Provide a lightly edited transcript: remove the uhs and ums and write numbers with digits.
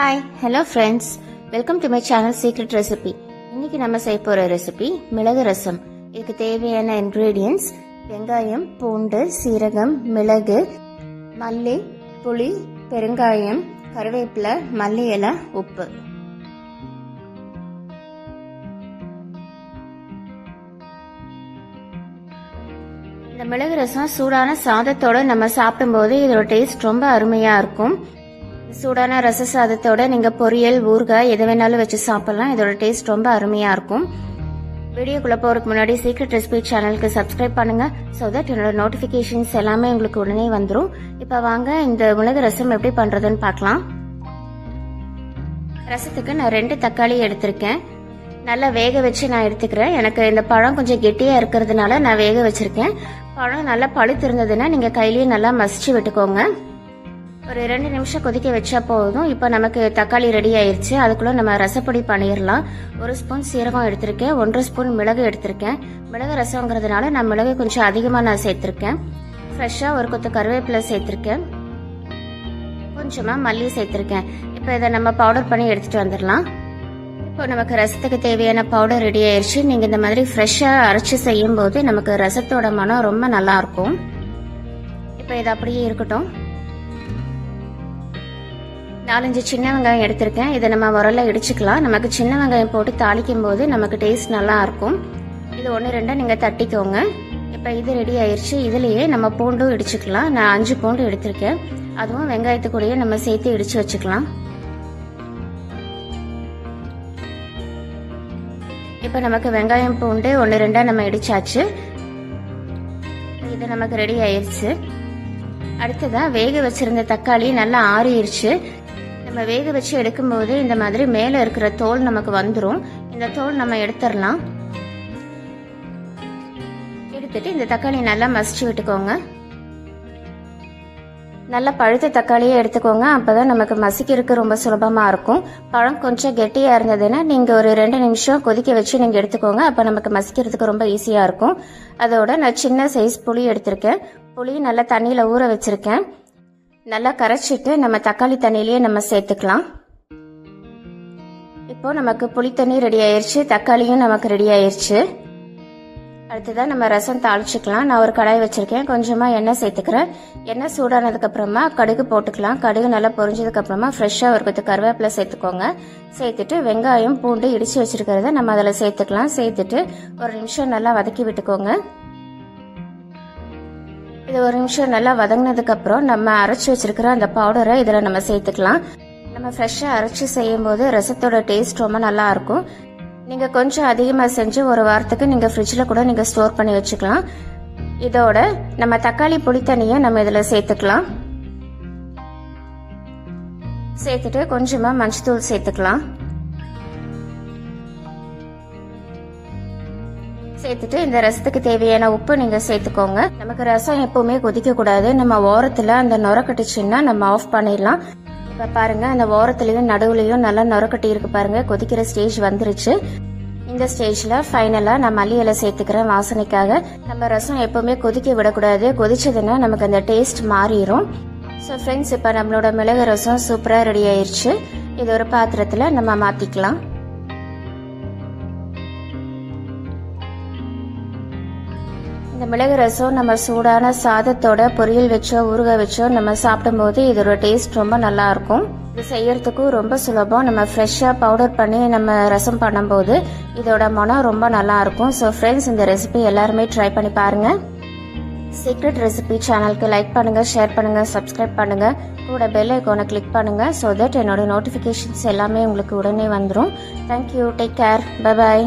Hi hello friends, welcome to my channel secret recipe. இன்னைக்கு நம்ம செய்ய போகிற ரெசிபி மிளகு ரசம். இதுக்கு தேவையான இன்க்ரீடியன்ஸ் வெங்காயம், பூண்டு, சீரகம், மிளகு, மல்லி, புளி, பெருங்காயம், கருவேப்பிலை, மல்லி இலை, உப்பு. இந்த மிளகு ரசம் சூடான சாதத்தோட நம்ம சாப்பிடும்போது இதோட டேஸ்ட் ரொம்ப அருமையா இருக்கும். சூடான ரச சாதத்தோட நீங்க பொரியல், ஊறுகாய் எது வேணாலும் வச்சு சாப்பிடலாம். இதோட டேஸ்ட் ரொம்ப அருமையா இருக்கும். வீடியோக்குள்ள போறதுக்கு முன்னாடி சீக்ரெட் ரெசிபி சேனலுக்கு சப்ஸ்கிரைப் பண்ணுங்க, சோ தட் என்னோட நோட்டிபிகேஷன்ஸ் எல்லாமே உங்களுக்கு உடனே வந்துடும். இப்ப வாங்க இந்த மிளகு ரசம் எப்படி பண்றதுன்னு பார்க்கலாம். ரசத்துக்கு நான் 2 தக்காளி எடுத்திருக்கேன். நல்லா வேக வச்சு நான் எடுத்துக்கிறேன். எனக்கு இந்த பழம் கொஞ்சம் கெட்டியா இருக்கிறதுனால நான் வேக வச்சிருக்கேன். பழம் நல்லா பழுத்து இருந்ததுன்னா நீங்க கையிலேயே நல்லா மசிச்சு விட்டுக்கோங்க. ஒரு 2 நிமிஷம் கொதிக்க வச்சா போதும். இப்போ நமக்கு தக்காளி ரெடி ஆயிடுச்சு. அதுக்குள்ள நம்ம ரசப்பொடி பண்ணிடலாம். 1 ஸ்பூன் சீரகம் எடுத்திருக்கேன், 1 ஸ்பூன் மிளகு எடுத்திருக்கேன். மிளகு ரசங்கிறதுனால நான் மிளகு கொஞ்சம் அதிகமாக நான் சேர்த்திருக்கேன். ஃப்ரெஷ்ஷாக ஒரு கொத்து கருவேப்பிலை சேர்த்திருக்கேன், கொஞ்சமாக மல்லி சேர்த்திருக்கேன். இப்போ இதை நம்ம பவுடர் பண்ணி எடுத்துட்டு வந்துடலாம். இப்போ நமக்கு ரசத்துக்கு தேவையான பவுடர் ரெடி ஆயிடுச்சு. நீங்கள் இந்த மாதிரி ஃப்ரெஷ்ஷாக அரைச்சி செய்யும் போது நமக்கு ரசத்தோட மனம் ரொம்ப நல்லா இருக்கும். இப்போ இது அப்படியே இருக்கட்டும். 4-5 சின்ன வெங்காயம் எடுத்திருக்கேன். இதை நம்ம உரல்ல இடிச்சுக்கலாம். நமக்கு சின்ன வெங்காயம் போட்டு தாளிக்கும் போது நமக்கு டேஸ்ட் நல்லா இருக்கும். இது 1-2 நீங்க தட்டிக்கோங்க. இப்போ இது ரெடி ஆயிடுச்சு. இதுலயே நம்ம பூண்டும் இடிச்சுக்கலாம். நான் 5 பூண்டு எடுத்திருக்கேன். அதுவும் வெங்காயத்துக்கூடயே நம்ம சேர்த்து இடிச்சு வச்சுக்கலாம். இப்போ நமக்கு வெங்காயம், பூண்டு 1-2 நம்ம இடிச்சாச்சு. இது நமக்கு ரெடி ஆயிடுச்சு. அடுத்ததா வேக வச்சிருந்த தக்காளி நல்லா ஆறிடுச்சு. நம்ம வேக வச்சு எடுக்கும்போது இந்த மாதிரி மேல இருக்கிற தோல் நமக்கு வந்துடும். இந்த தோல் நம்ம எடுத்துடலாம். எடுத்துட்டு இந்த தக்காளி நல்லா மசிச்சு விட்டுக்கோங்க. நல்லா பழுத்த தக்காளியே எடுத்துக்கோங்க. அப்பதான் நமக்கு மசிக்கிறதுக்கு ரொம்ப சுலபமா இருக்கும். பழம் கொஞ்சம் கெட்டியா இருந்ததுன்னா நீங்க ஒரு 2 நிமிஷம் கொதிக்க வச்சு நீங்க எடுத்துக்கோங்க. அப்ப நமக்கு மசிக்கிறதுக்கு ரொம்ப ஈஸியா இருக்கும். அதோட நான் சின்ன சைஸ் புளி எடுத்திருக்கேன். புளி நல்லா தண்ணியில ஊற வச்சிருக்கேன். நல்லா கரைச்சிட்டு நம்ம தக்காளி தண்ணியிலேயே நம்ம சேர்த்துக்கலாம். இப்போ நமக்கு புளி தண்ணி ரெடி ஆயிருச்சு, தக்காளியும் நமக்கு ரெடி ஆயிருச்சு. அடுத்ததான் நம்ம ரசம் தாளிச்சுக்கலாம். நான் ஒரு கடாய் வச்சிருக்கேன். கொஞ்சமா எண்ணெய் சேர்த்துக்கிறேன். எண்ணெய் சூடானதுக்கு அப்புறமா கடுகு போட்டுக்கலாம். கடுகு நல்லா பொரிஞ்சதுக்கு அப்புறமா ஃப்ரெஷ்ஷா ஒரு கொத்து கருவேப்பிலை சேர்த்துக்கோங்க. சேர்த்துட்டு வெங்காயம், பூண்டு இடிச்சு வச்சிருக்கிறத நம்ம அதில் சேர்த்துக்கலாம். சேர்த்துட்டு ஒரு நிமிஷம் நல்லா வதக்கி விட்டுக்கோங்க. இது ஒரு நிமிஷம் நல்லா வதங்கினதுக்கு அப்புறம் நம்ம அரைச்சி வச்சிருக்கிற அந்த பவுடரை இதுல நம்ம சேர்த்துக்கலாம். நம்ம ஃப்ரெஷ்ஷா அரைச்சி செய்யும் போது ரசத்தோட டேஸ்ட் ரொம்ப நல்லா இருக்கும். நீங்க கொஞ்சம் அதிகமா செஞ்சு ஒரு வாரத்துக்கு நீங்க ஃப்ரிட்ஜ்ல கூட நீங்க ஸ்டோர் பண்ணி வச்சுக்கலாம். இதோட நம்ம தக்காளி புளி தண்ணியை நம்ம இதுல சேர்த்துக்கலாம். சேர்த்துட்டு கொஞ்சமா மஞ்சத்தூள் சேர்த்துக்கலாம். சேர்த்துட்டு இந்த ரசத்துக்கு தேவையான உப்பு நீங்க சேர்த்துக்கோங்க. நமக்கு ரசம் எப்பவுமே கொதிக்க கூடாது. நம்ம ஓரத்துல அந்த நுர கட்டுச்சுன்னா நம்ம ஆஃப் பண்ணிடலாம். இப்ப பாருங்க, அந்த ஓரத்துலயும் நடுவுலயும் நல்லா நுர கட்டி இருக்கு பாருங்க. கொதிக்கிற ஸ்டேஜ் வந்துருச்சு. இந்த ஸ்டேஜ்ல ஃபைனலா நான் மல்லி இலை சேர்த்துக்கிறேன் வாசனைக்காக. நம்ம ரசம் எப்பவுமே கொதிக்க விடக்கூடாது. கொதிச்சதுன்னா நமக்கு அந்த டேஸ்ட் மாறிடும். ஸோ ஃப்ரெண்ட்ஸ், இப்ப நம்மளோட மிளகு ரசம் சூப்பரா ரெடி ஆயிருச்சு. இது ஒரு பாத்திரத்துல நம்ம மாத்திக்கலாம். இந்த மிளகு ரசம் நம்ம சூடான சாதத்தோட பொரியல் வச்சோ ஊறுகாய் வச்சோ நம்ம சாப்பிடும்போது இதோட டேஸ்ட் ரொம்ப நல்லா இருக்கும். இது செய்யறதுக்கும் ரொம்ப சுலபம். நம்ம ஃப்ரெஷ்ஷா பவுடர் பண்ணி நம்ம ரசம் பண்ணும்போது இதோட மனம் ரொம்ப நல்லா இருக்கும். ஸோ ஃப்ரெண்ட்ஸ், இந்த ரெசிபி எல்லாருமே ட்ரை பண்ணி பாருங்க. சீக்ரெட் ரெசிபி சேனலுக்கு லைக் பண்ணுங்க, ஷேர் பண்ணுங்க, சப்ஸ்கிரைப் பண்ணுங்க. கூட பெல் ஐகானை கிளிக் பண்ணுங்க. ஸோ தட் என்னோட நோட்டிபிகேஷன்ஸ் எல்லாமே உங்களுக்கு உடனே வந்துடும். Thank you. Take care. Bye bye.